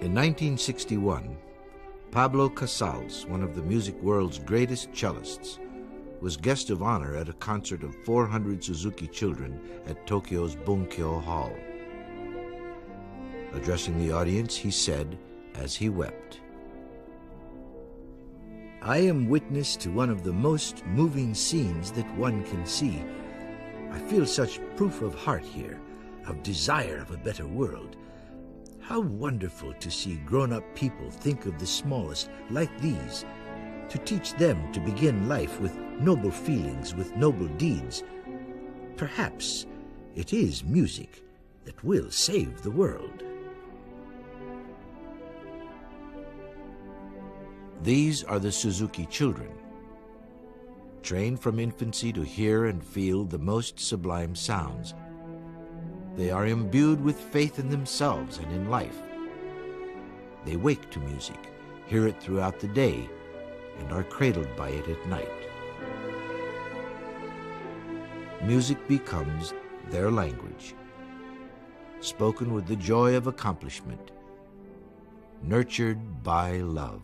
In 1961, Pablo Casals, one of the music world's greatest cellists, was guest of honor at a concert of 400 Suzuki children at Tokyo's Bunkyo Hall. Addressing the audience, he said, as he wept, "I am witness to one of the most moving scenes that one can see. I feel such proof of heart here, of desire of a better world. How wonderful to see grown-up people think of the smallest like these, to teach them to begin life with noble feelings, with noble deeds. Perhaps it is music that will save the world." These are the Suzuki children, trained from infancy to hear and feel the most sublime sounds. They are imbued with faith in themselves and in life. They wake to music, hear it throughout the day, and are cradled by it at night. Music becomes their language, spoken with the joy of accomplishment, nurtured by love.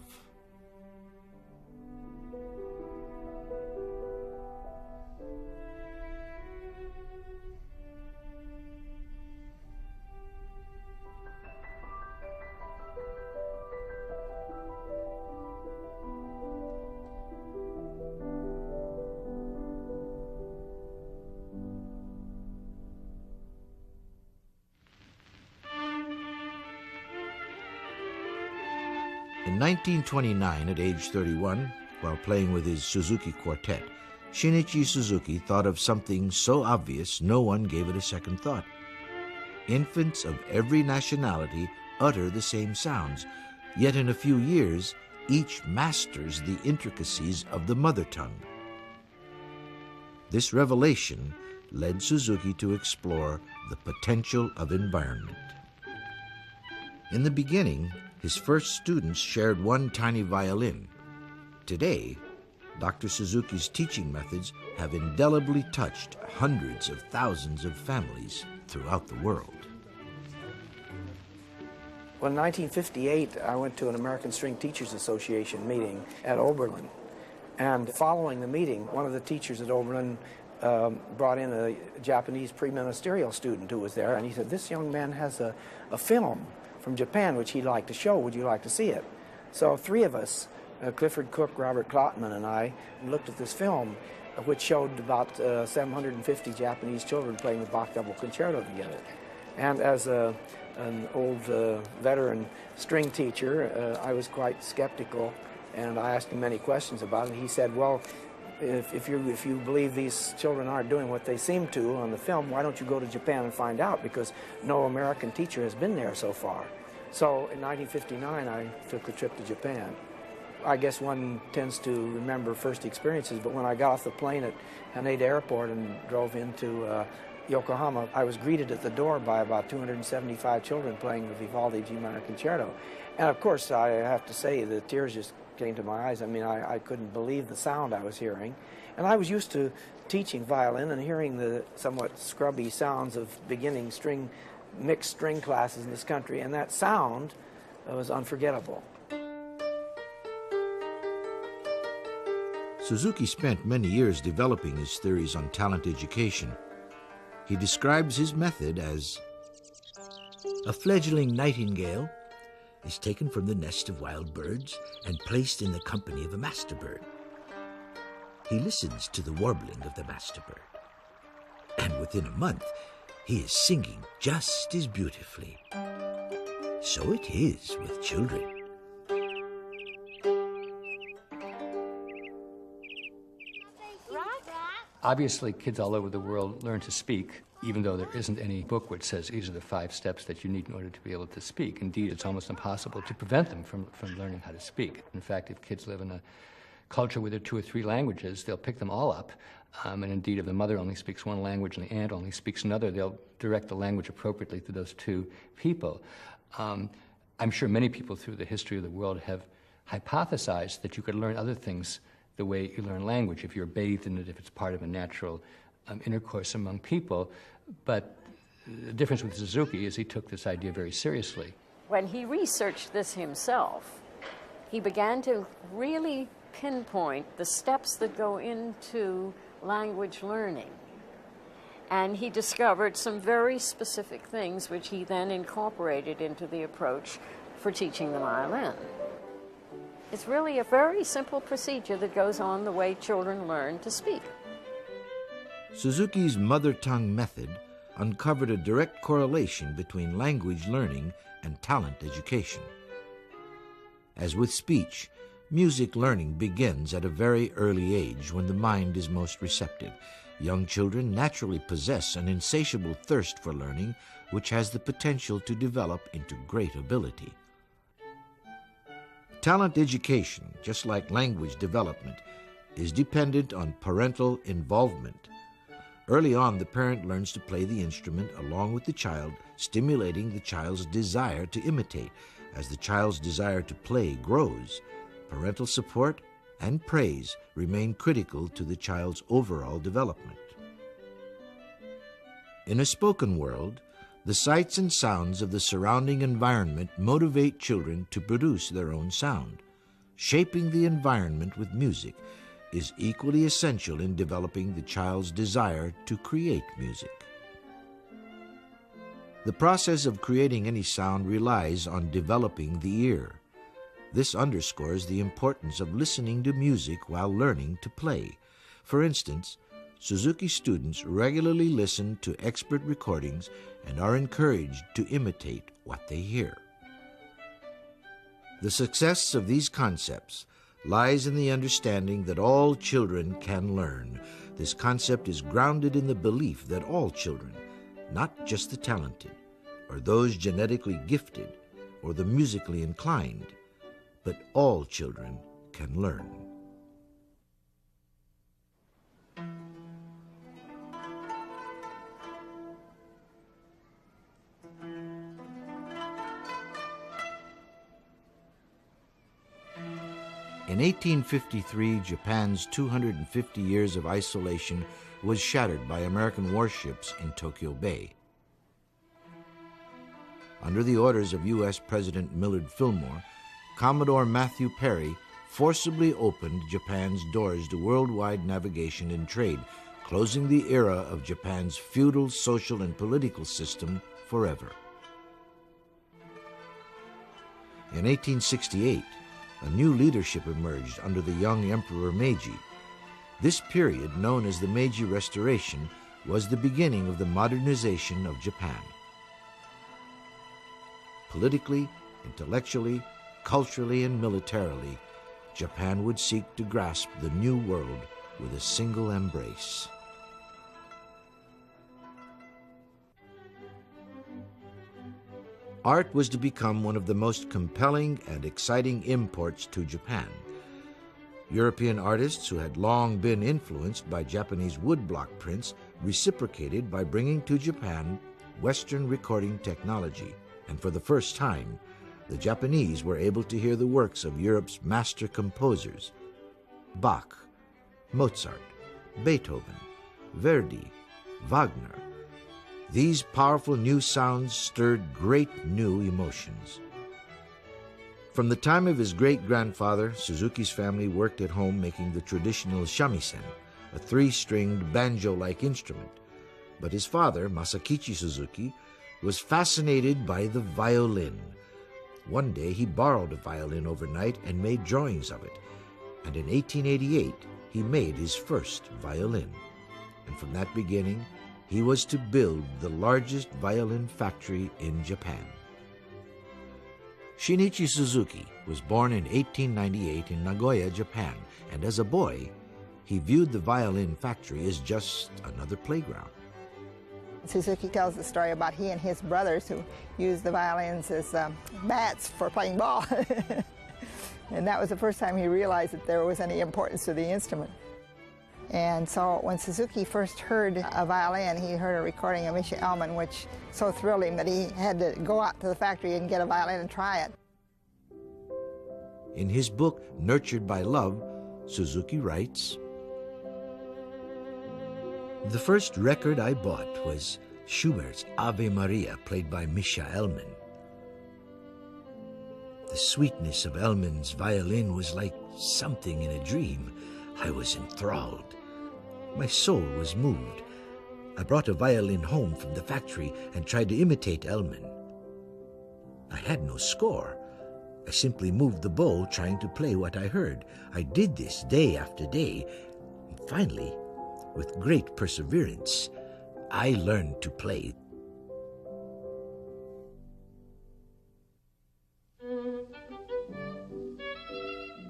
In 1929, at age 31, while playing with his Suzuki Quartet, Shinichi Suzuki thought of something so obvious no one gave it a second thought. Infants of every nationality utter the same sounds, yet in a few years, each masters the intricacies of the mother tongue. This revelation led Suzuki to explore the potential of environment. In the beginning, his first students shared one tiny violin. Today, Dr. Suzuki's teaching methods have indelibly touched hundreds of thousands of families throughout the world. Well, in 1958, I went to an American String Teachers Association meeting at Oberlin. And following the meeting, one of the teachers at Oberlin brought in a Japanese pre-ministerial student who was there, and he said, "This young man has a film from Japan which he'd like to show. Would you like to see it?" So three of us, Clifford Cook, Robert Klotman, and I, looked at this film, which showed about 750 Japanese children playing the Bach Double Concerto together. And as an old veteran string teacher, I was quite skeptical, and I asked him many questions about it. He said, "Well, if you believe these children aren't doing what they seem to on the film, why don't you go to Japan and find out, because no American teacher has been there so far." So in 1959, I took a trip to Japan. I guess one tends to remember first experiences, but when I got off the plane at Haneda Airport and drove into Yokohama, I was greeted at the door by about 275 children playing the Vivaldi G minor concerto. And of course, I have to say, the tears just came to my eyes. I mean, I couldn't believe the sound I was hearing. And I was used to teaching violin and hearing the somewhat scrubby sounds of beginning mixed string classes in this country, and that sound was unforgettable. Suzuki spent many years developing his theories on talent education. He describes his method as a fledgling nightingale is taken from the nest of wild birds and placed in the company of a master bird. He listens to the warbling of the master bird, and within a month he is singing just as beautifully. So it is with children. Obviously, kids all over the world learn to speak, even though there isn't any book which says these are the 5 steps that you need in order to be able to speak. Indeed, it's almost impossible to prevent them from learning how to speak. In fact, if kids live in a culture where there are 2 or 3 languages, they'll pick them all up. And indeed, if the mother only speaks one language and the aunt only speaks another, they'll direct the language appropriately to those 2 people. I'm sure many people through the history of the world have hypothesized that you could learn other things the way you learn language, if you're bathed in it, if it's part of a natural intercourse among people. But the difference with Suzuki is he took this idea very seriously. When he researched this himself, he began to really pinpoint the steps that go into language learning. And he discovered some very specific things which he then incorporated into the approach for teaching the violin. It's really a very simple procedure that goes on the way children learn to speak. Suzuki's mother tongue method uncovered a direct correlation between language learning and talent education. As with speech, music learning begins at a very early age when the mind is most receptive. Young children naturally possess an insatiable thirst for learning, which has the potential to develop into great ability. Talent education, just like language development, is dependent on parental involvement. Early on, the parent learns to play the instrument along with the child, stimulating the child's desire to imitate. As the child's desire to play grows, parental support and praise remain critical to the child's overall development. In a spoken world, the sights and sounds of the surrounding environment motivate children to produce their own sound. Shaping the environment with music is equally essential in developing the child's desire to create music. The process of creating any sound relies on developing the ear. This underscores the importance of listening to music while learning to play. For instance, Suzuki students regularly listen to expert recordings and are encouraged to imitate what they hear. The success of these concepts lies in the understanding that all children can learn. This concept is grounded in the belief that all children, not just the talented, or those genetically gifted, or the musically inclined, but all children can learn. In 1853, Japan's 250 years of isolation was shattered by American warships in Tokyo Bay. Under the orders of U.S. President Millard Fillmore, Commodore Matthew Perry forcibly opened Japan's doors to worldwide navigation and trade, closing the era of Japan's feudal social and political system forever. In 1868, a new leadership emerged under the young Emperor Meiji. This period, known as the Meiji Restoration, was the beginning of the modernization of Japan. Politically, intellectually, culturally, and militarily, Japan would seek to grasp the new world with a single embrace. Art was to become one of the most compelling and exciting imports to Japan. European artists who had long been influenced by Japanese woodblock prints reciprocated by bringing to Japan Western recording technology, and for the first time, the Japanese were able to hear the works of Europe's master composers: Bach, Mozart, Beethoven, Verdi, Wagner. These powerful new sounds stirred great new emotions. From the time of his great-grandfather, Suzuki's family worked at home making the traditional shamisen, a three-stringed banjo-like instrument. But his father, Masakichi Suzuki, was fascinated by the violin. One day he borrowed a violin overnight and made drawings of it. And in 1888, he made his first violin. And from that beginning, he was to build the largest violin factory in Japan. Shinichi Suzuki was born in 1898 in Nagoya, Japan, and as a boy, he viewed the violin factory as just another playground. Suzuki tells the story about he and his brothers who used the violins as bats for playing ball. And that was the first time he realized that there was any importance to the instrument. And so when Suzuki first heard a violin, he heard a recording of Misha Elman, which so thrilled him that he had to go out to the factory and get a violin and try it. In his book, Nurtured by Love, Suzuki writes, "The first record I bought was Schubert's Ave Maria, played by Misha Elman. The sweetness of Elman's violin was like something in a dream. I was enthralled. My soul was moved. I brought a violin home from the factory and tried to imitate Elman. I had no score. I simply moved the bow, trying to play what I heard. I did this day after day. And finally, with great perseverance, I learned to play.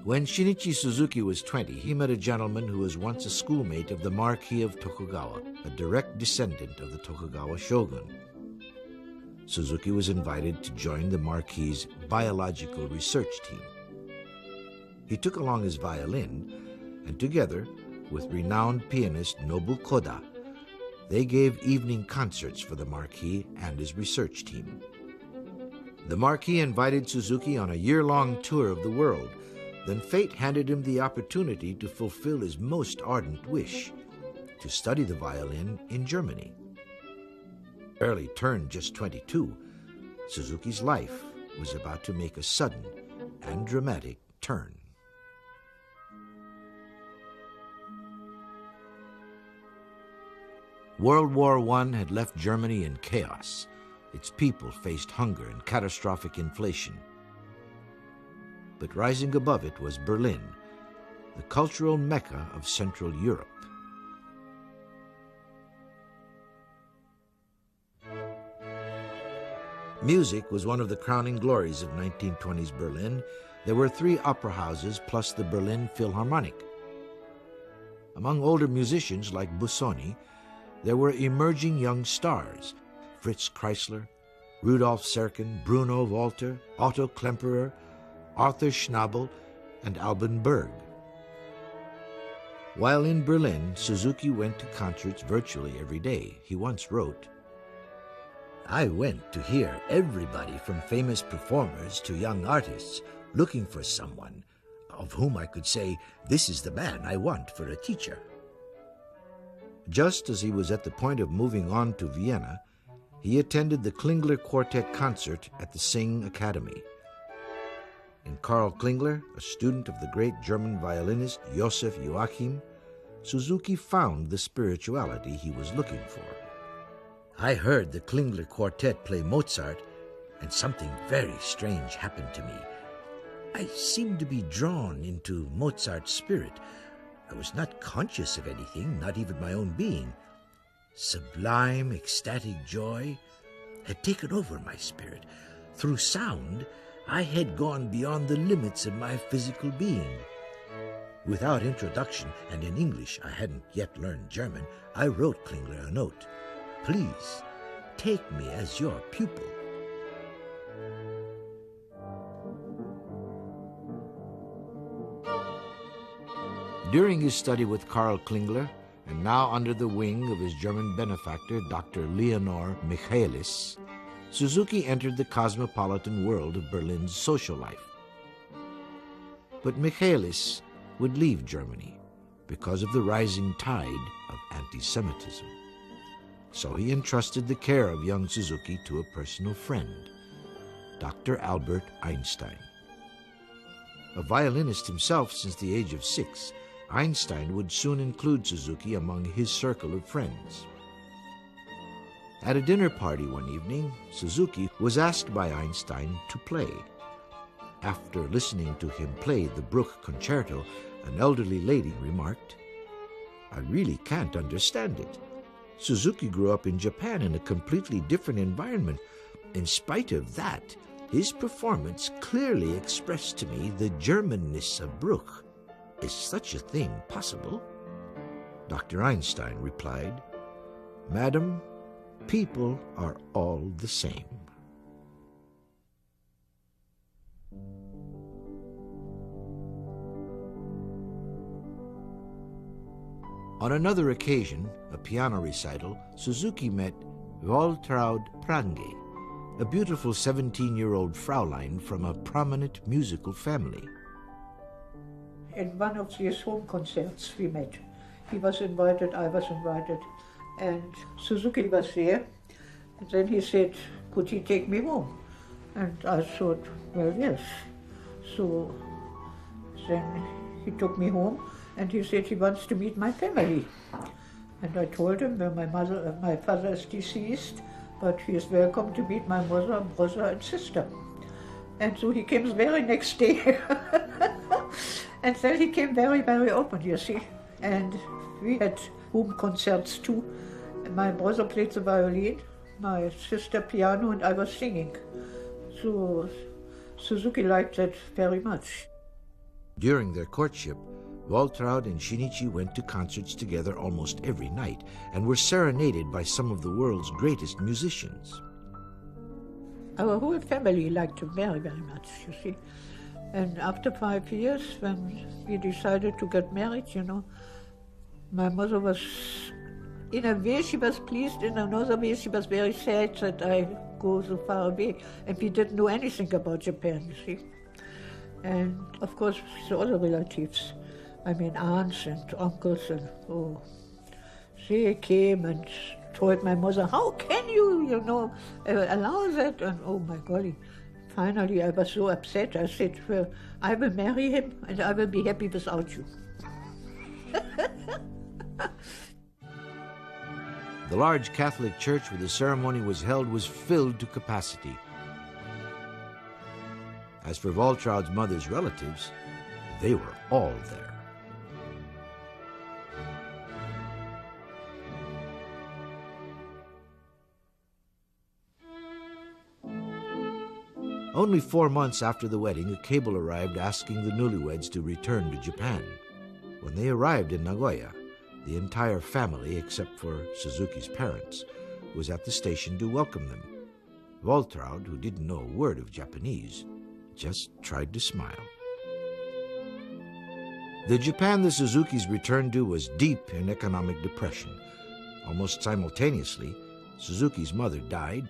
When Shinichi Suzuki was 20, he met a gentleman who was once a schoolmate of the Marquis of Tokugawa, a direct descendant of the Tokugawa shogun. Suzuki was invited to join the Marquis's biological research team. He took along his violin, and together with renowned pianist Nobu Koda, they gave evening concerts for the Marquis and his research team. The Marquis invited Suzuki on a year-long tour of the world. Then fate handed him the opportunity to fulfill his most ardent wish, to study the violin in Germany. Barely turned just 22, Suzuki's life was about to make a sudden and dramatic turn. World War I had left Germany in chaos. Its people faced hunger and catastrophic inflation. But rising above it was Berlin, the cultural mecca of Central Europe. Music was one of the crowning glories of 1920s Berlin. There were 3 opera houses plus the Berlin Philharmonic. Among older musicians like Busoni, there were emerging young stars: Fritz Kreisler, Rudolf Serkin, Bruno Walter, Otto Klemperer, Arthur Schnabel, and Alban Berg. While in Berlin, Suzuki went to concerts virtually every day. He once wrote, "I went to hear everybody from famous performers to young artists, looking for someone of whom I could say, 'This is the man I want for a teacher.'" Just as he was at the point of moving on to Vienna, he attended the Klingler Quartet concert at the Sing Academy. In Karl Klingler, a student of the great German violinist Joseph Joachim, Suzuki found the spirituality he was looking for. "I heard the Klingler Quartet play Mozart, and something very strange happened to me. I seemed to be drawn into Mozart's spirit. I was not conscious of anything, not even my own being. Sublime, ecstatic joy had taken over my spirit. Through sound, I had gone beyond the limits of my physical being. Without introduction, and in English, I hadn't yet learned German, I wrote Klingler a note. 'Please, take me as your pupil.'" During his study with Karl Klingler, and now under the wing of his German benefactor, Dr. Leonor Michaelis, Suzuki entered the cosmopolitan world of Berlin's social life. But Michaelis would leave Germany because of the rising tide of anti-Semitism. So he entrusted the care of young Suzuki to a personal friend, Dr. Albert Einstein. A violinist himself since the age of 6, Einstein would soon include Suzuki among his circle of friends. At a dinner party one evening, Suzuki was asked by Einstein to play. After listening to him play the Bruch Concerto, an elderly lady remarked, "I really can't understand it. Suzuki grew up in Japan in a completely different environment. In spite of that, his performance clearly expressed to me the Germanness of Bruch. Is such a thing possible?" Dr. Einstein replied, "Madam, people are all the same." On another occasion, a piano recital, Suzuki met Waltraud Prange, a beautiful 17-year-old Fraulein from a prominent musical family. In one of these home concerts we met. He was invited, I was invited, and Suzuki was there. And then he said, "Could he take me home?" And I thought, well, yes, So then he took me home and he said he wants to meet my family. And I told him, well, my father is deceased, but he is welcome to meet my mother, brother, and sister. And so he came the very next day. And then he came very, very open, you see. And we had home concerts too. My brother played the violin, my sister piano, and I was singing. So Suzuki liked that very much. During their courtship, Waltraud and Shinichi went to concerts together almost every night and were serenaded by some of the world's greatest musicians. Our whole family liked him very, very much, you see. And after 5 years, when we decided to get married, you know, my mother was, in a way she was pleased, in another way she was very sad that I go so far away. And we didn't know anything about Japan, you see. And of course, the other relatives, I mean aunts and uncles, and they came and told my mother, how can you, allow that? And oh my golly, finally I was so upset. I said, well, I will marry him and I will be happy without you. The large Catholic church where the ceremony was held was filled to capacity. As for Waltraud's mother's relatives, they were all there. Only 4 months after the wedding, a cable arrived asking the newlyweds to return to Japan. When they arrived in Nagoya, the entire family, except for Suzuki's parents, was at the station to welcome them. Waltraud, who didn't know a word of Japanese, just tried to smile. The Japan the Suzukis returned to was deep in economic depression. Almost simultaneously, Suzuki's mother died.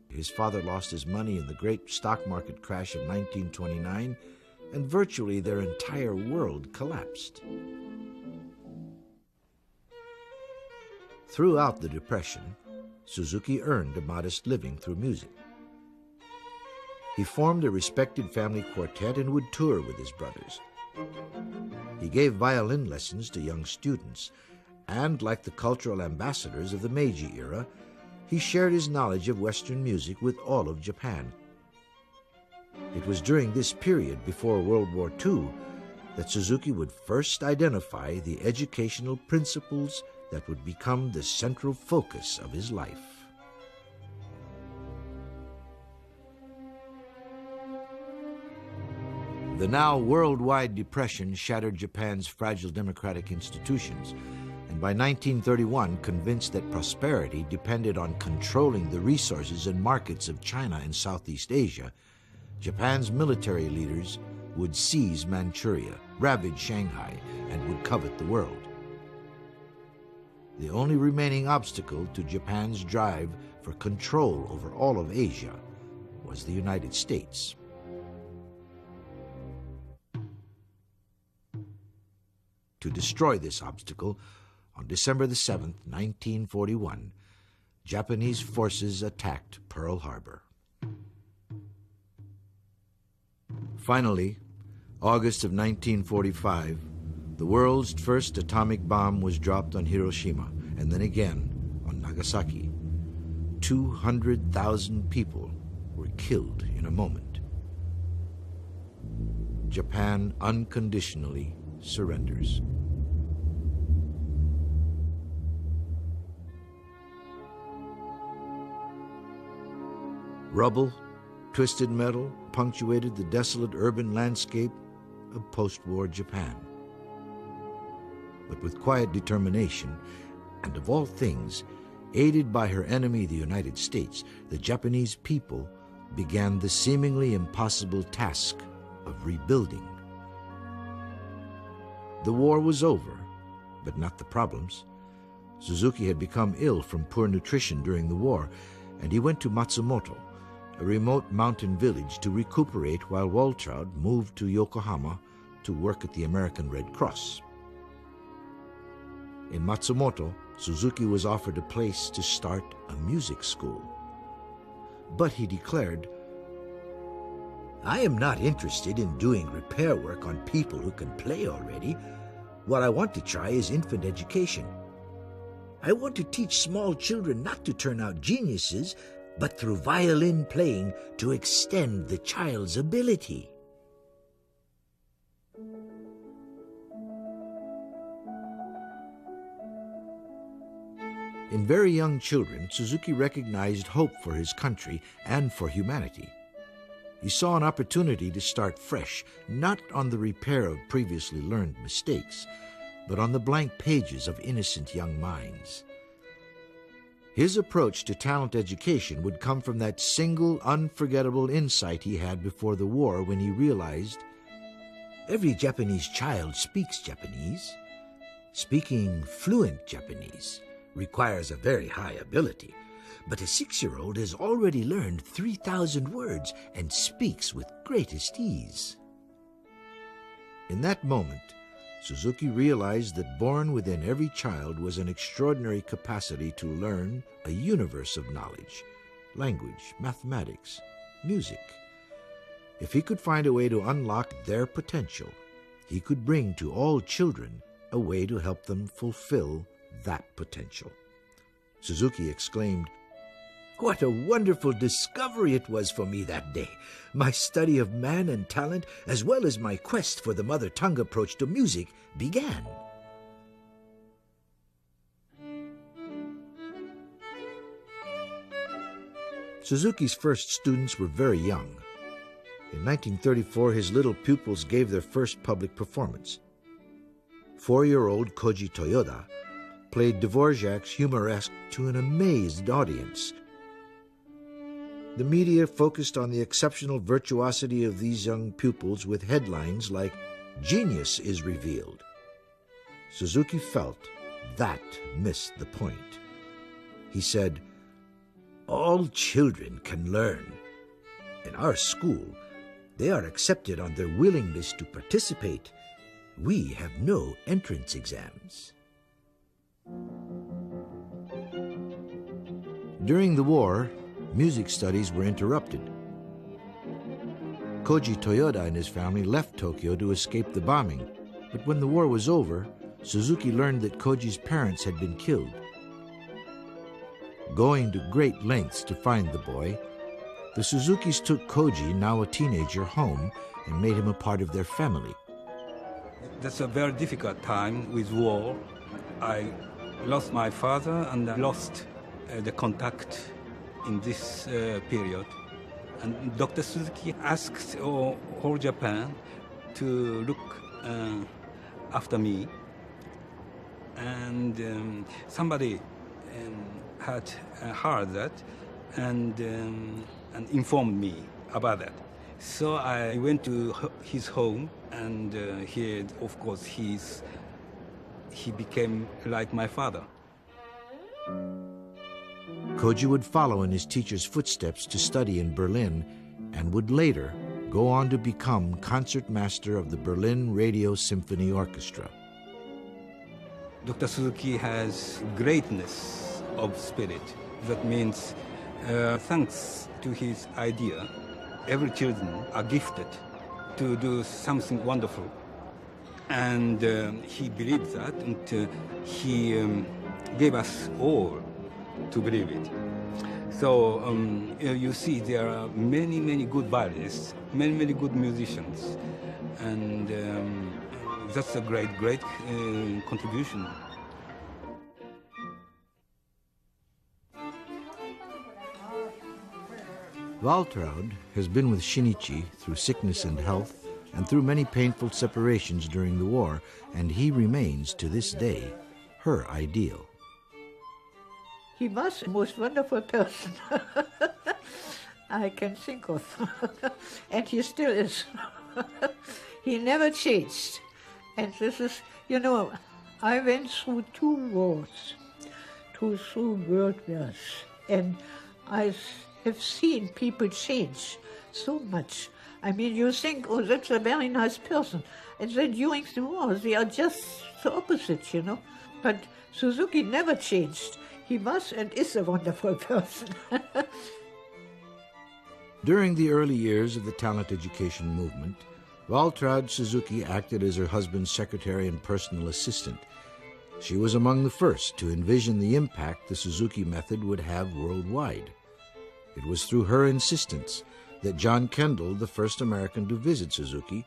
His father lost his money in the great stock market crash of 1929, and virtually their entire world collapsed. Throughout the Depression, Suzuki earned a modest living through music. He formed a respected family quartet and would tour with his brothers. He gave violin lessons to young students, and like the cultural ambassadors of the Meiji era, he shared his knowledge of Western music with all of Japan. It was during this period, before World War II, that Suzuki would first identify the educational principles that would become the central focus of his life. The now worldwide depression shattered Japan's fragile democratic institutions, and by 1931 convinced that prosperity depended on controlling the resources and markets of China and Southeast Asia, Japan's military leaders would seize Manchuria, ravage Shanghai, and would covet the world. The only remaining obstacle to Japan's drive for control over all of Asia was the United States. To destroy this obstacle, on December the 7th, 1941, Japanese forces attacked Pearl Harbor. Finally, August of 1945, the world's first atomic bomb was dropped on Hiroshima, and then again on Nagasaki. 200,000 people were killed in a moment. Japan unconditionally surrenders. Rubble, twisted metal punctuated the desolate urban landscape of post-war Japan. But with quiet determination, and of all things, aided by her enemy, the United States, the Japanese people began the seemingly impossible task of rebuilding. The war was over, but not the problems. Suzuki had become ill from poor nutrition during the war, and he went to Matsumoto, a remote mountain village, to recuperate while Waltraud moved to Yokohama to work at the American Red Cross. In Matsumoto, Suzuki was offered a place to start a music school. But he declared, I am not interested in doing repair work on people who can play already. What I want to try is infant education. I want to teach small children not to turn out geniuses, but through violin playing to extend the child's ability. In very young children, Suzuki recognized hope for his country and for humanity. He saw an opportunity to start fresh, not on the repair of previously learned mistakes, but on the blank pages of innocent young minds. His approach to talent education would come from that single, unforgettable insight he had before the war when he realized every Japanese child speaks Japanese. Speaking fluent Japanese requires a very high ability, but a 6-year-old has already learned 3,000 words and speaks with greatest ease. In that moment, Suzuki realized that born within every child was an extraordinary capacity to learn a universe of knowledge, language, mathematics, music. If he could find a way to unlock their potential, he could bring to all children a way to help them fulfill that potential. Suzuki exclaimed, "What a wonderful discovery it was for me that day! My study of man and talent, as well as my quest for the mother tongue approach to music, began." Suzuki's first students were very young. In 1934, his little pupils gave their first public performance. 4-year-old Koji Toyoda played Dvorak's Humoresque to an amazed audience. The media focused on the exceptional virtuosity of these young pupils with headlines like, "Genius is revealed." Suzuki felt that missed the point. He said, "All children can learn. In our school, they are accepted on their willingness to participate. We have no entrance exams." During the war, music studies were interrupted. Koji Toyoda and his family left Tokyo to escape the bombing, but when the war was over, Suzuki learned that Koji's parents had been killed. Going to great lengths to find the boy, the Suzukis took Koji, now a teenager, home and made him a part of their family. That's a very difficult time with war. I lost my father and I lost the contact in this period. And Dr. Suzuki asked whole Japan to look after me. And somebody had heard that and informed me about that. So I went to his home, and here, of course, he became like my father. Koji would follow in his teacher's footsteps to study in Berlin and would later go on to become concertmaster of the Berlin Radio Symphony Orchestra. Dr. Suzuki has greatness of spirit. That means, thanks to his idea, every children are gifted to do something wonderful. And he believed that, and he gave us all to believe it. So you see, there are many, many good violinists, many, many good musicians, and that's a great, great contribution. Waltraud has been with Shinichi through sickness and health and through many painful separations during the war, and he remains to this day her ideal. He was the most wonderful person I can think of. And he still is. He never changed. And this is, you know, I went through 2 wars, through world wars, and I have seen people change so much. I mean, you think, oh, that's a very nice person. And then during the war, they are just the opposite, you know. But Suzuki never changed. He was and is a wonderful person. During the early years of the talent education movement, Waltraud Suzuki acted as her husband's secretary and personal assistant. She was among the first to envision the impact the Suzuki method would have worldwide. It was through her insistence that John Kendall, the first American to visit Suzuki,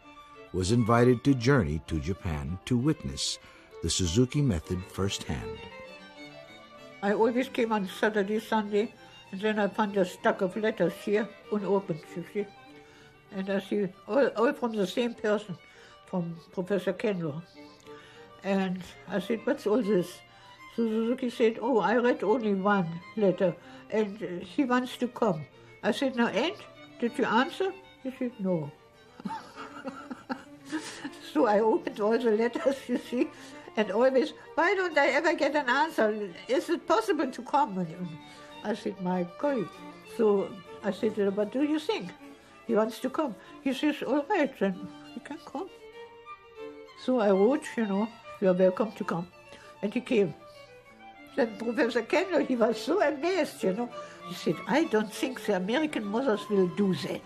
was invited to journey to Japan to witness the Suzuki method firsthand. I always came on Saturday, Sunday, and then I found a stack of letters here, unopened, you see. And I see all from the same person, from Professor Kendall. And I said, what's all this? So Suzuki said, oh, I read only one letter, and he wants to come. I said, now, and? Did you answer? He said, no. So I opened all the letters, you see, and always, why don't I ever get an answer? Is it possible to come? And I said, my God. So I said, what do you think? He wants to come. He says, all right, then he can come. So I wrote, you're welcome to come. And he came. Then Professor Kendall, he was so amazed, He said, I don't think the American mothers will do that.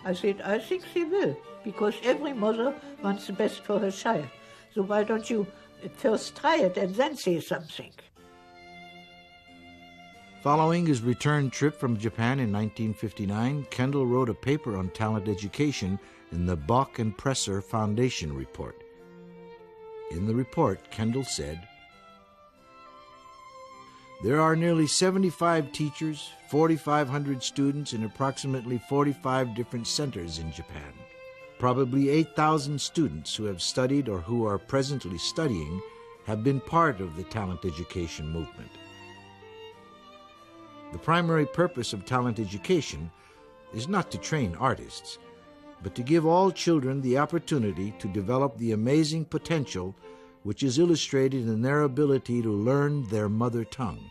I said, I think they will, because every mother wants the best for her child. So why don't you first try it and then say something? Following his return trip from Japan in 1959, Kendall wrote a paper on talent education in the Bach and Presser Foundation report. In the report, Kendall said, there are nearly 75 teachers, 4,500 students in approximately 45 different centers in Japan. Probably 8,000 students who have studied or who are presently studying have been part of the talent education movement. The primary purpose of talent education is not to train artists, but to give all children the opportunity to develop the amazing potential which is illustrated in their ability to learn their mother tongue.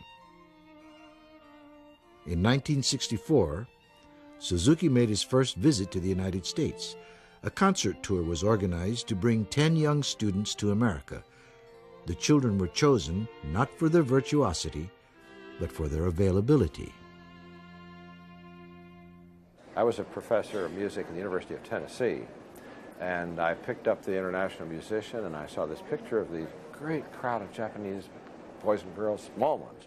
In 1964, Suzuki made his first visit to the United States. A concert tour was organized to bring 10 young students to America. The children were chosen not for their virtuosity, but for their availability. I was a professor of music at the University of Tennessee, and I picked up the international musician, and I saw this picture of the great crowd of Japanese boys and girls, small ones,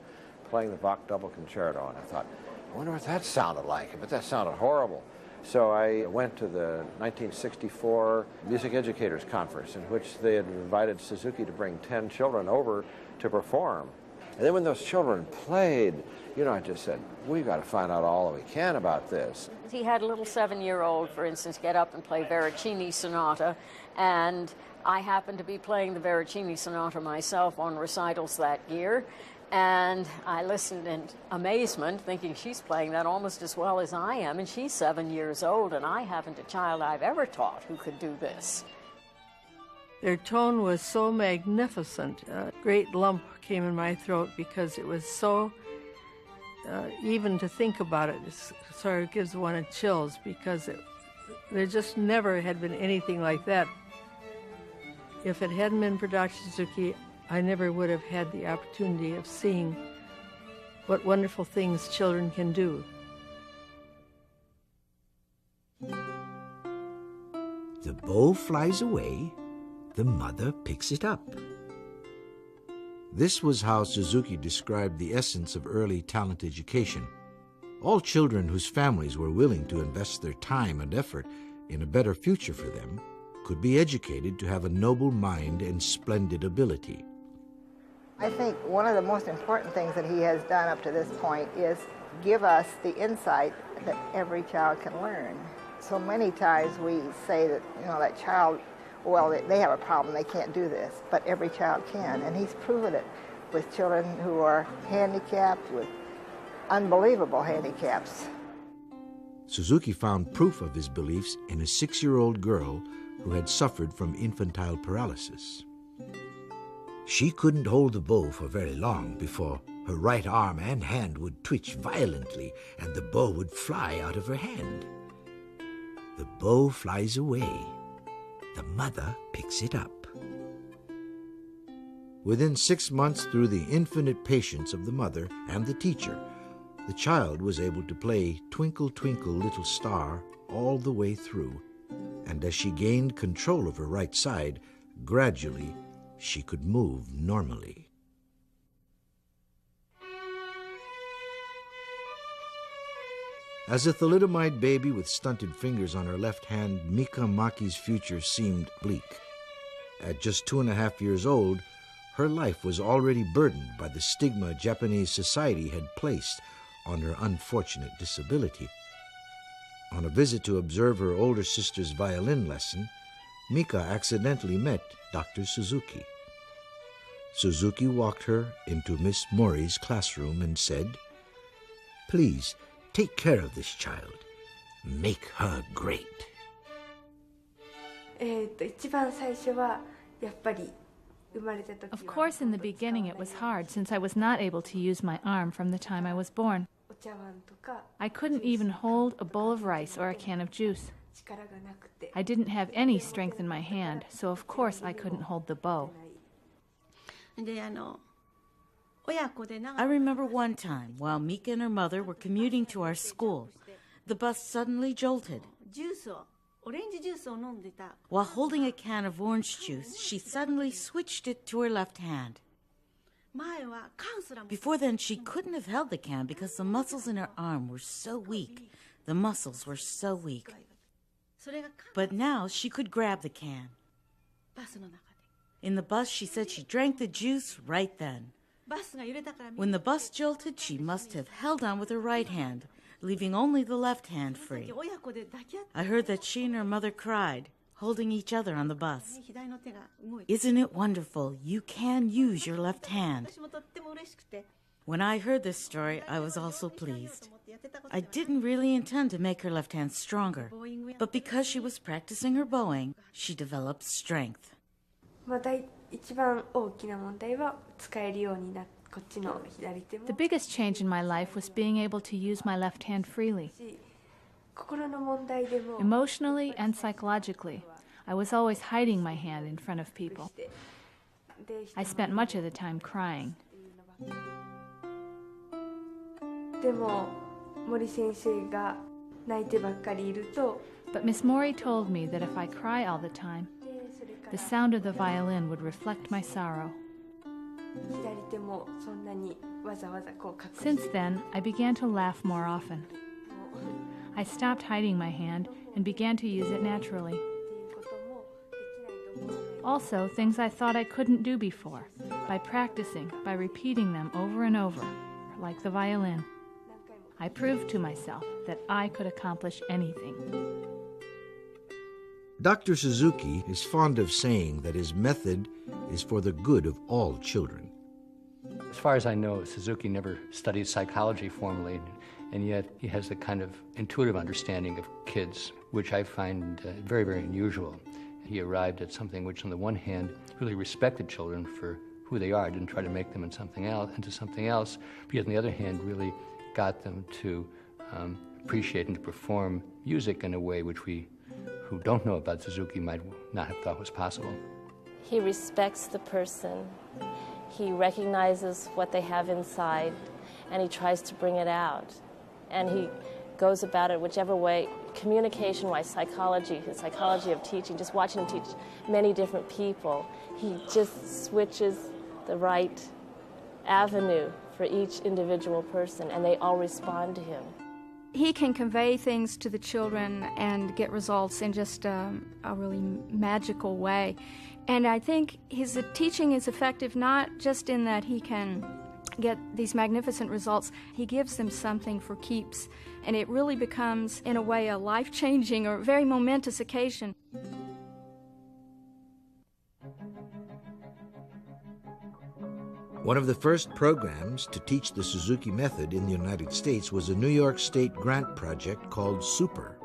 playing the Bach double concerto, and I thought, I wonder what that sounded like, but that sounded horrible. So I went to the 1964 Music Educators Conference, in which they had invited Suzuki to bring 10 children over to perform. And then when those children played, I just said, we've got to find out all that we can about this. He had a little 7-year-old, for instance, get up and play Veracini Sonata, and I happened to be playing the Veracini Sonata myself on recitals that year, and I listened in amazement, thinking she's playing that almost as well as I am, and she's 7 years old, and I haven't a child I've ever taught who could do this. Their tone was so magnificent. A great lump came in my throat because it was so, even to think about it, it sort of gives one a chills, because there just never had been anything like that. If it hadn't been for Dr. Suzuki, I never would have had the opportunity of seeing what wonderful things children can do. The bow flies away, the mother picks it up. This was how Suzuki described the essence of early talent education. All children whose families were willing to invest their time and effort in a better future for them could be educated to have a noble mind and splendid ability. I think one of the most important things that he has done up to this point is give us the insight that every child can learn. So many times we say that, that child, well, they have a problem, they can't do this, but every child can, and he's proven it with children who are handicapped, with unbelievable handicaps. Suzuki found proof of his beliefs in a 6-year-old girl who had suffered from infantile paralysis. She couldn't hold the bow for very long before her right arm and hand would twitch violently and the bow would fly out of her hand. The bow flies away. The mother picks it up. Within 6 months, through the infinite patience of the mother and the teacher, the child was able to play Twinkle, Twinkle, Little Star all the way through, and as she gained control of her right side, gradually she could move normally. As a thalidomide baby with stunted fingers on her left hand, Mika Maki's future seemed bleak. At just 2.5 years old, her life was already burdened by the stigma Japanese society had placed on her unfortunate disability. On a visit to observe her older sister's violin lesson, Mika accidentally met Dr. Suzuki. Suzuki walked her into Miss Mori's classroom and said, "Please, take care of this child. Make her great." Of course, in the beginning it was hard since I was not able to use my arm from the time I was born. I couldn't even hold a bowl of rice or a can of juice. I didn't have any strength in my hand, so of course I couldn't hold the bow. I remember one time while Mika and her mother were commuting to our school, the bus suddenly jolted. While holding a can of orange juice, she suddenly switched it to her left hand. Before then, she couldn't have held the can because the muscles in her arm were so weak. The muscles were so weak. But now she could grab the can. In the bus, she said she drank the juice right then. When the bus jolted, she must have held on with her right hand, leaving only the left hand free. I heard that she and her mother cried, holding each other on the bus. Isn't it wonderful? You can use your left hand. When I heard this story, I was also pleased. I didn't really intend to make her left hand stronger, but because she was practicing her bowing, she developed strength. The biggest change in my life was being able to use my left hand freely. Emotionally and psychologically, I was always hiding my hand in front of people. I spent much of the time crying. But Miss Mori told me that if I cry all the time, the sound of the violin would reflect my sorrow. Since then, I began to laugh more often. I stopped hiding my hand and began to use it naturally. Also, things I thought I couldn't do before, by practicing, by repeating them over and over, like the violin. I proved to myself that I could accomplish anything. Dr. Suzuki is fond of saying that his method is for the good of all children. As far as I know, Suzuki never studied psychology formally, and yet he has a kind of intuitive understanding of kids, which I find very, very unusual. He arrived at something which, on the one hand, really respected children for who they are, didn't try to make them into something else, but yet on the other hand, really got them to appreciate and to perform music in a way which we who don't know about Suzuki might not have thought was possible. He respects the person. He recognizes what they have inside, and he tries to bring it out. And he goes about it whichever way, communication-wise, psychology, his psychology of teaching, just watching him teach many different people. He just switches the right avenue for each individual person, and they all respond to him. He can convey things to the children and get results in just a really magical way. And I think his teaching is effective not just in that he can get these magnificent results, he gives them something for keeps. And it really becomes, in a way, a life-changing or very momentous occasion. One of the first programs to teach the Suzuki method in the United States was a New York State grant project called Super.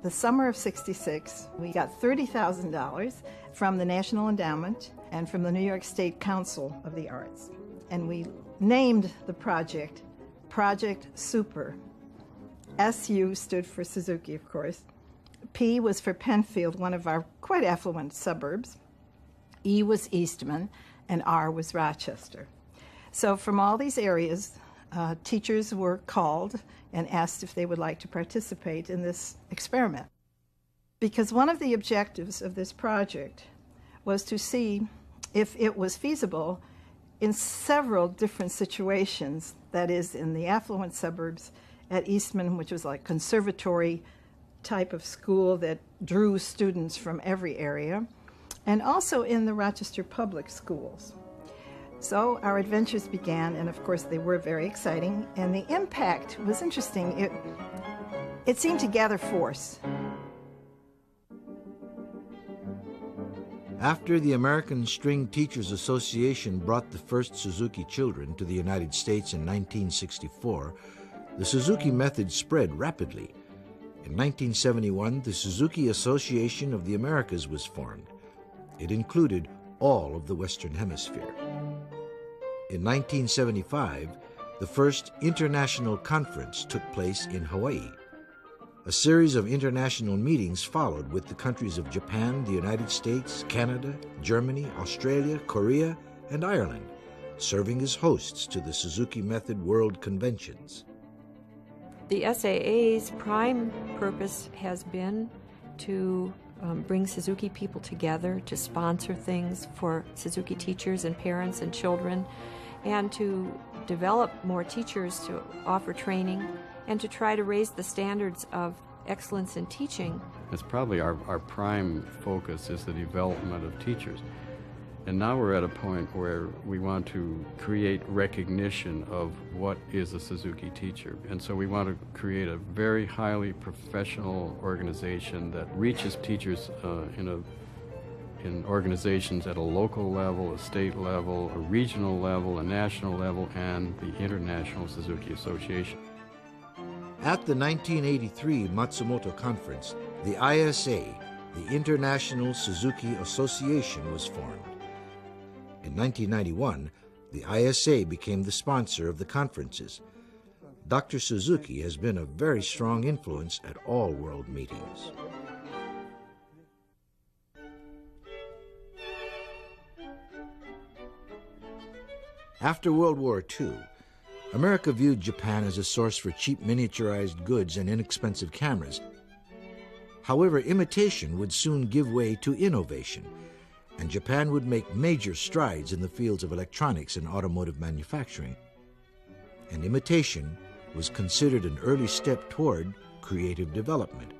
The summer of '66, we got $30,000 from the National Endowment and from the New York State Council of the Arts. And we named the project Project Super. SU stood for Suzuki, of course. P was for Penfield, one of our quite affluent suburbs. E was Eastman, and R was Rochester. So from all these areas, teachers were called and asked if they would like to participate in this experiment. Because one of the objectives of this project was to see if it was feasible in several different situations, that is, in the affluent suburbs at Eastman, which was like conservatory type of school that drew students from every area, and also in the Rochester public schools. So our adventures began, and of course they were very exciting, and the impact was interesting. It seemed to gather force. After the American String Teachers Association brought the first Suzuki children to the United States in 1964, the Suzuki method spread rapidly. In 1971, the Suzuki Association of the Americas was formed. It included all of the Western Hemisphere. In 1975, the first international conference took place in Hawaii. A series of international meetings followed with the countries of Japan, the United States, Canada, Germany, Australia, Korea, and Ireland, serving as hosts to the Suzuki Method World Conventions. The SAA's prime purpose has been to bring Suzuki people together, to sponsor things for Suzuki teachers and parents and children, and to develop more teachers to offer training, and to try to raise the standards of excellence in teaching. It's probably our prime focus is the development of teachers. And now we're at a point where we want to create recognition of what is a Suzuki teacher. And so we want to create a very highly professional organization that reaches teachers in organizations at a local level, a state level, a regional level, a national level, and the International Suzuki Association. At the 1983 Matsumoto Conference, the ISA, the International Suzuki Association, was formed. In 1991, the ISA became the sponsor of the conferences. Dr. Suzuki has been a very strong influence at all world meetings. After World War II, America viewed Japan as a source for cheap miniaturized goods and inexpensive cameras. However, imitation would soon give way to innovation, and Japan would make major strides in the fields of electronics and automotive manufacturing. And imitation was considered an early step toward creative development.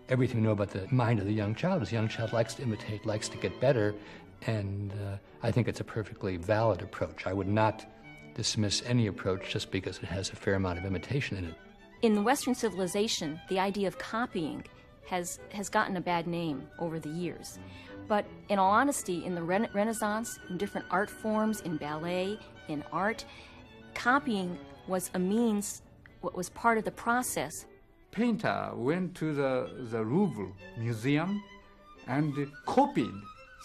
Everything we know about the mind of the young child is the young child likes to imitate, likes to get better, and I think it's a perfectly valid approach. I would not dismiss any approach just because it has a fair amount of imitation in it. In the Western civilization, the idea of copying has gotten a bad name over the years. But in all honesty, in the Renaissance, in different art forms, in ballet, in art, copying was a means, what was part of the process. Painter went to the Louvre Museum and copied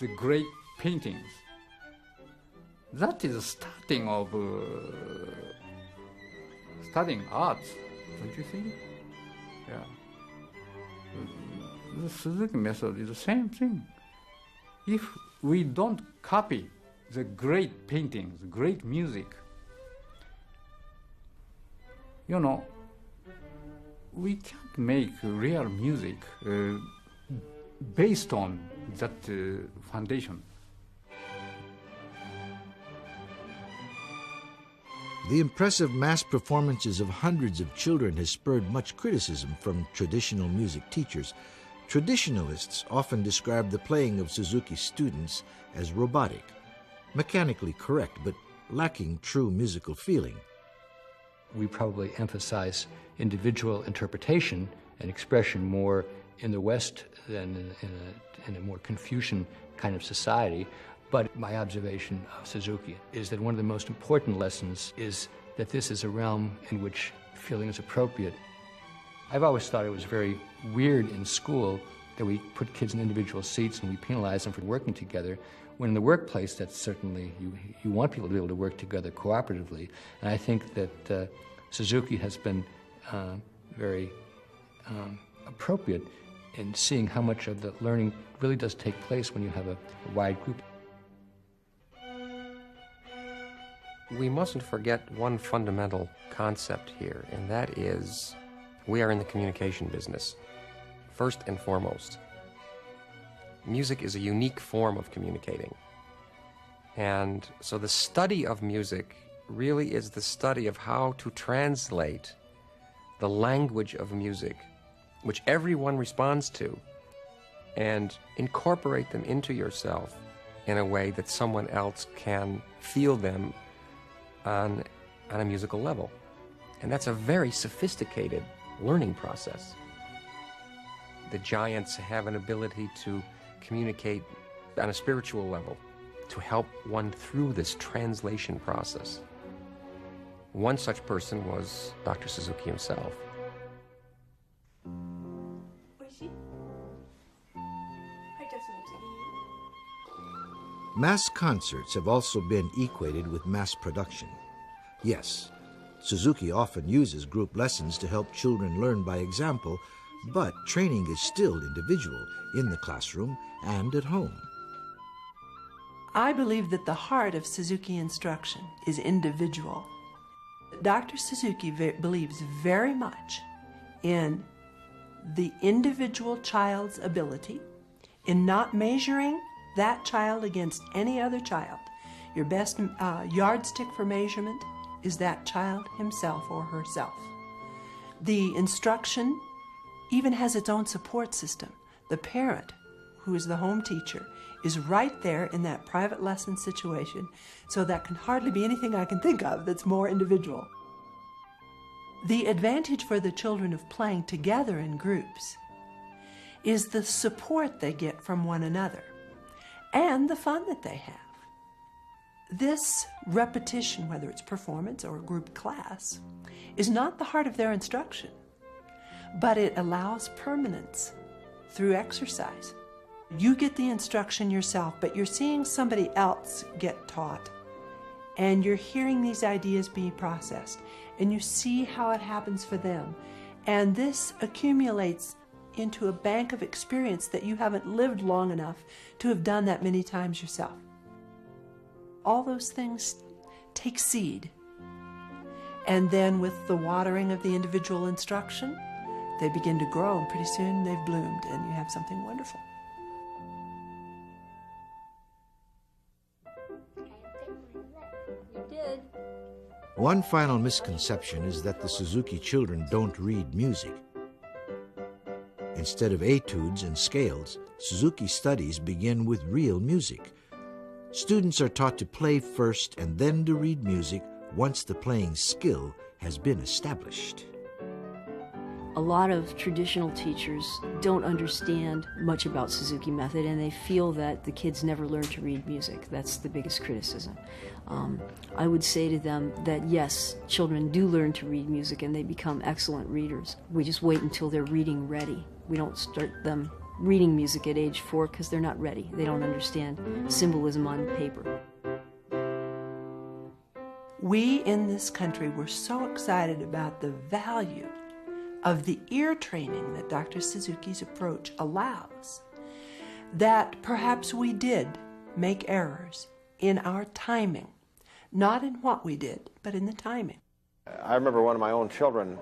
the great paintings. That is the starting of studying arts, don't you think? Yeah. The Suzuki method is the same thing. If we don't copy the great paintings, great music, you know, we can't make real music based on that foundation. The impressive mass performances of hundreds of children has spurred much criticism from traditional music teachers. Traditionalists often describe the playing of Suzuki students as robotic, mechanically correct, but lacking true musical feeling. We probably emphasize individual interpretation and expression more in the West than in a more Confucian kind of society. But my observation of Suzuki is that one of the most important lessons is that this is a realm in which feeling is appropriate. I've always thought it was very weird in school that we put kids in individual seats and we penalize them for working together, when in the workplace, that's certainly, you want people to be able to work together cooperatively. And I think that Suzuki has been very appropriate in seeing how much of the learning really does take place when you have a wide group. We mustn't forget one fundamental concept here, and that is we are in the communication business, first and foremost. Music is a unique form of communicating. And so the study of music really is the study of how to translate the language of music, which everyone responds to, and incorporate them into yourself in a way that someone else can feel them on a musical level. And that's a very sophisticated learning process. The giants have an ability to communicate on a spiritual level, to help one through this translation process. One such person was Dr. Suzuki himself. Mass concerts have also been equated with mass production. Yes, Suzuki often uses group lessons to help children learn by example, but training is still individual in the classroom and at home. I believe that the heart of Suzuki instruction is individual. Dr. Suzuki believes very much in the individual child's ability, in not measuring that child against any other child. Your best yardstick for measurement is that child himself or herself. The instruction even has its own support system. The parent, who is the home teacher, is right there in that private lesson situation, so that can hardly be anything I can think of that's more individual. The advantage for the children of playing together in groups is the support they get from one another and the fun that they have. This repetition, whether it's performance or a group class, is not the heart of their instruction, but it allows permanence through exercise. You get the instruction yourself, but you're seeing somebody else get taught, and you're hearing these ideas being processed, and you see how it happens for them. And this accumulates into a bank of experience that you haven't lived long enough to have done that many times yourself. All those things take seed, and then with the watering of the individual instruction, they begin to grow, and pretty soon they've bloomed, and you have something wonderful. One final misconception is that the Suzuki children don't read music. Instead of etudes and scales, Suzuki studies begin with real music. Students are taught to play first and then to read music once the playing skill has been established. A lot of traditional teachers don't understand much about Suzuki method, and they feel that the kids never learn to read music. That's the biggest criticism. I would say to them that yes, children do learn to read music and they become excellent readers. We just wait until they're reading ready. We don't start them reading music at age 4 because they're not ready. They don't understand symbolism on paper. We in this country were so excited about the value of the ear training that Dr. Suzuki's approach allows, that perhaps we did make errors in our timing, not in what we did, but in the timing. I remember one of my own children,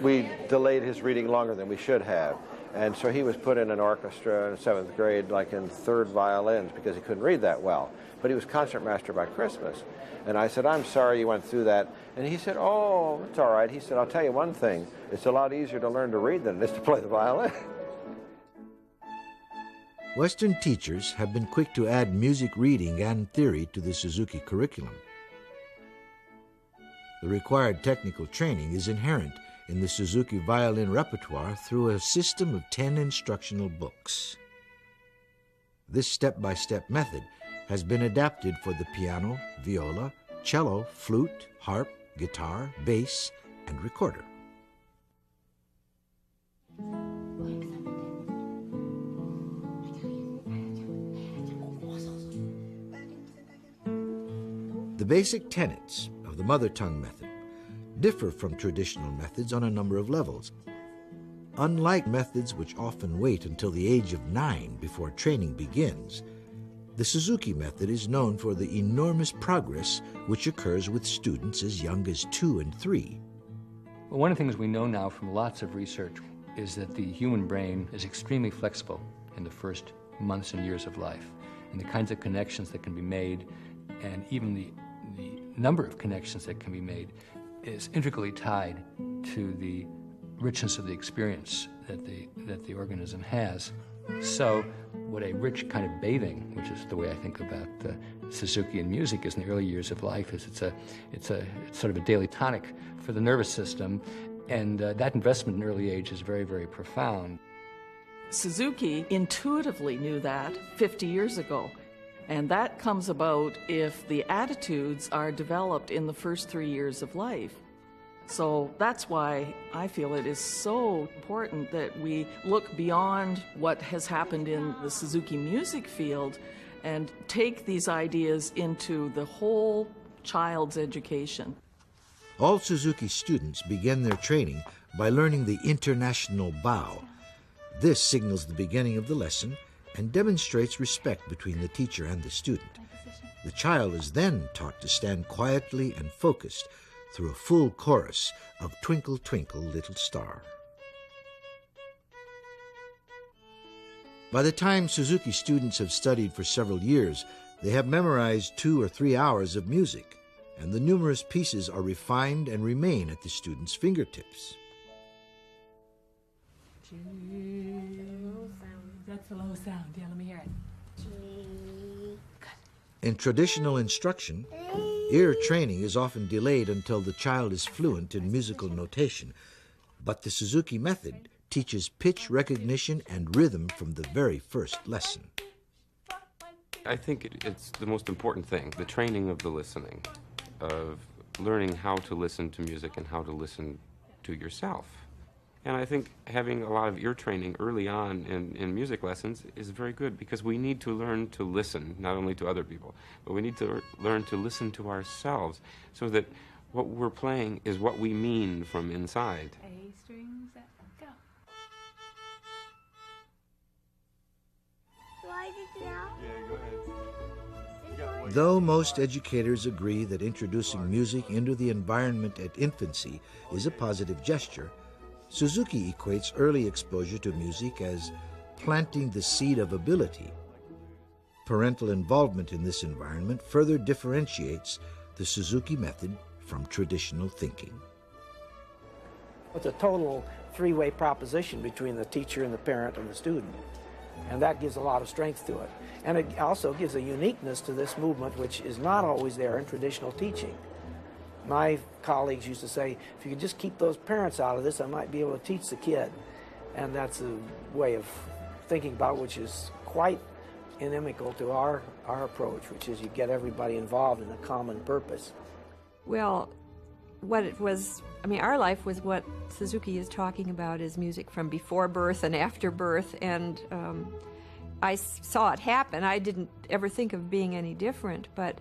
we delayed his reading longer than we should have, and so he was put in an orchestra in 7th grade, like in 3rd violins, because he couldn't read that well. But he was concertmaster by Christmas. And I said, I'm sorry you went through that. And he said, oh, it's all right. He said, I'll tell you one thing. It's a lot easier to learn to read than it is to play the violin. Western teachers have been quick to add music reading and theory to the Suzuki curriculum. The required technical training is inherent in the Suzuki violin repertoire through a system of 10 instructional books. This step-by-step method has been adapted for the piano, viola, cello, flute, harp, guitar, bass, and recorder. The basic tenets of the mother tongue method differ from traditional methods on a number of levels. Unlike methods which often wait until the age of 9 before training begins, The Suzuki method is known for the enormous progress which occurs with students as young as 2 and 3. Well, one of the things we know now from lots of research is that the human brain is extremely flexible in the first months and years of life, and the kinds of connections that can be made, and even the number of connections that can be made, is integrally tied to the richness of the experience that the organism has. So what a rich kind of bathing, which is the way I think about Suzuki and music, is in the early years of life, is it's sort of a daily tonic for the nervous system, and that investment in early age is very, very profound. Suzuki intuitively knew that 50 years ago, and that comes about if the attitudes are developed in the first 3 years of life. So that's why I feel it is so important that we look beyond what has happened in the Suzuki music field and take these ideas into the whole child's education. All Suzuki students begin their training by learning the international bow. This signals the beginning of the lesson and demonstrates respect between the teacher and the student. The child is then taught to stand quietly and focused through a full chorus of Twinkle, Twinkle, Little Star. By the time Suzuki students have studied for several years, they have memorized 2 or 3 hours of music, and the numerous pieces are refined and remain at the students' fingertips. That's a low sound. Yeah, let me hear it. In traditional instruction, ear training is often delayed until the child is fluent in musical notation, but the Suzuki method teaches pitch recognition and rhythm from the very first lesson. I think it's the most important thing, the training of the listening, of learning how to listen to music and how to listen to yourself. And I think having a lot of ear training early on in music lessons is very good, because we need to learn to listen, not only to other people, but we need to learn to listen to ourselves so that what we're playing is what we mean from inside. A strings, go. Do I do now? Yeah, go ahead. Though most educators agree that introducing music into the environment at infancy is a positive gesture, Suzuki equates early exposure to music as planting the seed of ability. Parental involvement in this environment further differentiates the Suzuki method from traditional thinking. It's a total three-way proposition between the teacher and the parent and the student, and that gives a lot of strength to it. And it also gives a uniqueness to this movement which is not always there in traditional teaching. My colleagues used to say, if you could just keep those parents out of this, I might be able to teach the kid. And that's a way of thinking about which is quite inimical to our approach, which is you get everybody involved in a common purpose. Well, what it was, I mean, our life was what Suzuki is talking about is music from before birth and after birth, and I saw it happen. I didn't ever think of being any different, but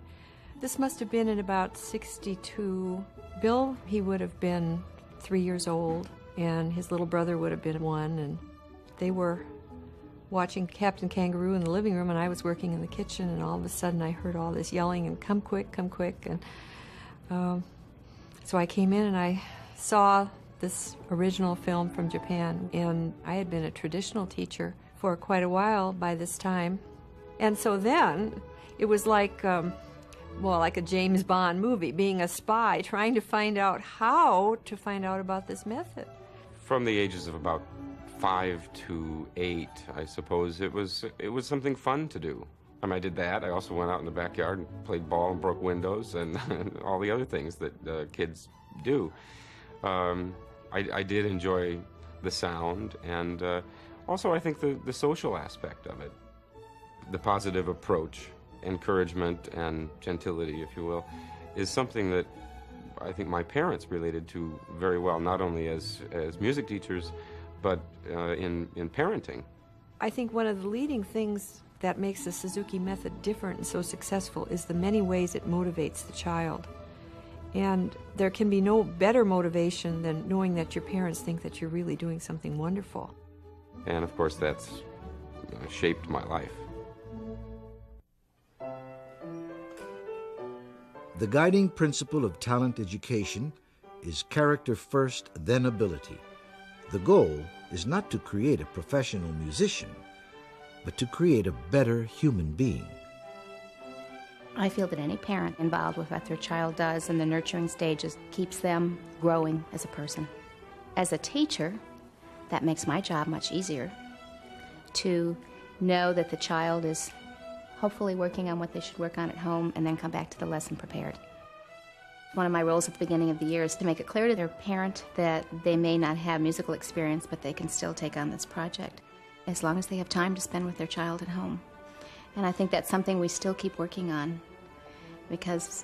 this must have been in about 62. Bill, he would have been 3 years old, and his little brother would have been 1, and they were watching Captain Kangaroo in the living room, and I was working in the kitchen, and all of a sudden I heard all this yelling and come quick, and so I came in and I saw this original film from Japan, and I had been a traditional teacher for quite a while by this time, and so then it was like like a James Bond movie, being a spy, trying to find out how to find out about this method. From the ages of about 5 to 8, I suppose, it was something fun to do. I did that. I also went out in the backyard and played ball and broke windows and all the other things that kids do. I did enjoy the sound, and also I think the social aspect of it, the positive approach, encouragement and gentility, if you will, is something that I think my parents related to very well, not only as music teachers, but in parenting. I think one of the leading things that makes the Suzuki method different and so successful is the many ways it motivates the child. And there can be no better motivation than knowing that your parents think that you're really doing something wonderful. And of course that's shaped my life. The guiding principle of talent education is character first, then ability. The goal is not to create a professional musician, but to create a better human being. I feel that any parent involved with what their child does in the nurturing stages keeps them growing as a person. As a teacher, that makes my job much easier to know that the child is hopefully working on what they should work on at home and then come back to the lesson prepared. One of my roles at the beginning of the year is to make it clear to their parent that they may not have musical experience, but they can still take on this project as long as they have time to spend with their child at home. And I think that's something we still keep working on because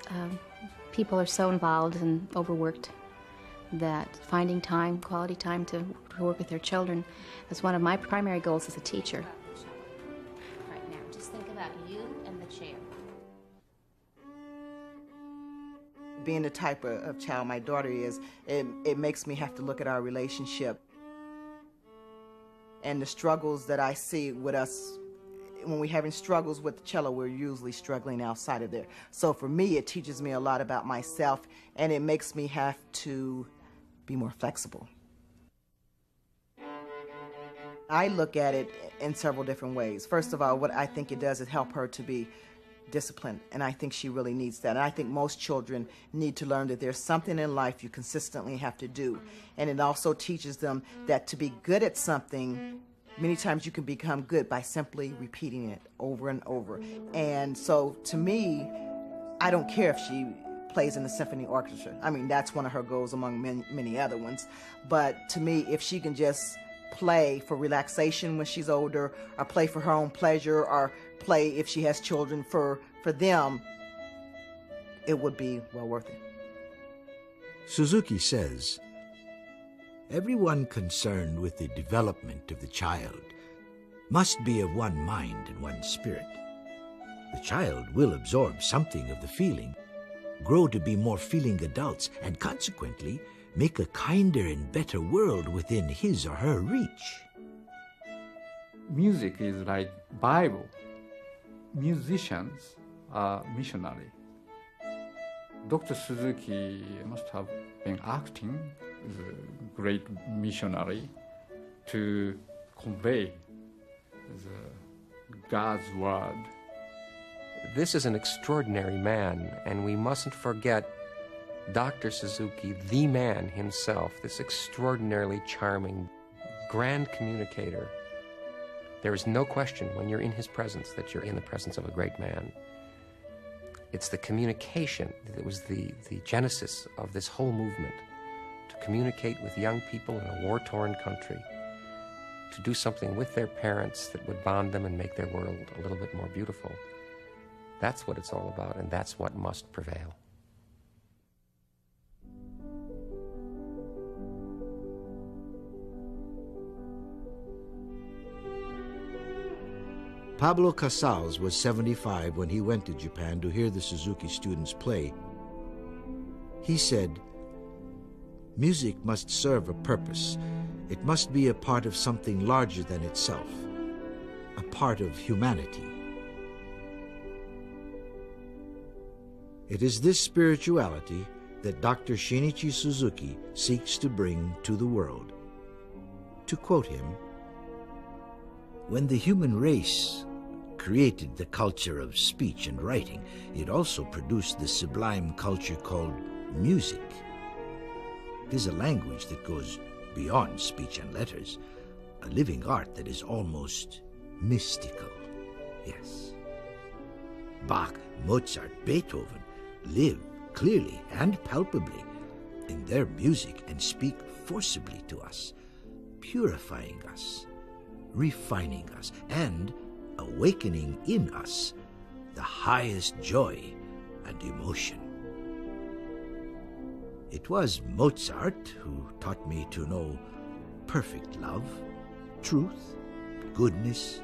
people are so involved and overworked that finding time, quality time to work with their children is one of my primary goals as a teacher. Right now, just think about you and the chair. Being the type of child my daughter is, it makes me have to look at our relationship and the struggles that I see with us. When we're having struggles with the cello, we're usually struggling outside of there. So for me, it teaches me a lot about myself, and it makes me have to be more flexible. I look at it in several different ways. First of all, what I think it does is help her to be disciplined, and I think she really needs that. And I think most children need to learn that there's something in life you consistently have to do. And it also teaches them that to be good at something, many times you can become good by simply repeating it over and over. And so to me, I don't care if she plays in the symphony orchestra. I mean, that's one of her goals among many other ones. But to me, if she can just play for relaxation when she's older, or play for her own pleasure, or play if she has children for them, it would be well worth it. Suzuki says, everyone concerned with the development of the child must be of one mind and one spirit. The child will absorb something of the feeling, grow to be more feeling adults, and consequently make a kinder and better world within his or her reach. Music is like Bible. Musicians are missionary. Dr. Suzuki must have been acting as a great missionary to convey God's word. This is an extraordinary man, and we mustn't forget Dr. Suzuki, the man himself, this extraordinarily charming, grand communicator. There is no question when you're in his presence that you're in the presence of a great man. It's the communication that was the genesis of this whole movement, to communicate with young people in a war-torn country, to do something with their parents that would bond them and make their world a little bit more beautiful. That's what it's all about, and that's what must prevail. Pablo Casals was 75 when he went to Japan to hear the Suzuki students play. He said, "Music must serve a purpose. It must be a part of something larger than itself, a part of humanity." It is this spirituality that Dr. Shinichi Suzuki seeks to bring to the world. To quote him, "When the human race created the culture of speech and writing, it also produced the sublime culture called music. It is a language that goes beyond speech and letters, a living art that is almost mystical. Yes. Bach, Mozart, Beethoven live clearly and palpably in their music and speak forcibly to us, purifying us, refining us, and awakening in us the highest joy and emotion. It was Mozart who taught me to know perfect love, truth, goodness,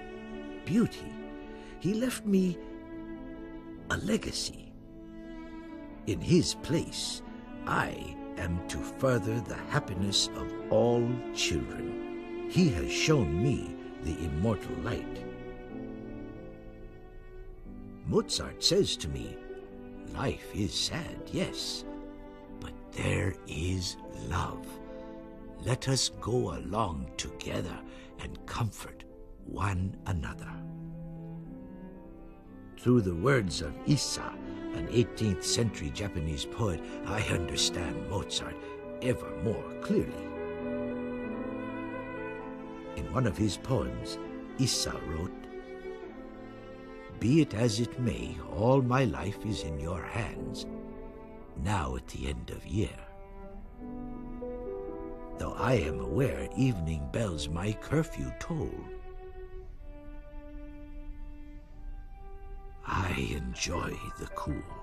beauty. He left me a legacy. In his place, I am to further the happiness of all children. He has shown me the immortal light." Mozart says to me, Life is sad, yes, but there is love. Let us go along together and comfort one another. Through the words of Issa, an 18th century Japanese poet, I understand Mozart ever more clearly. In one of his poems, Issa wrote, "Be it as it may, all my life is in your hands, now at the end of year. Though I am aware evening bells my curfew toll, I enjoy the cool."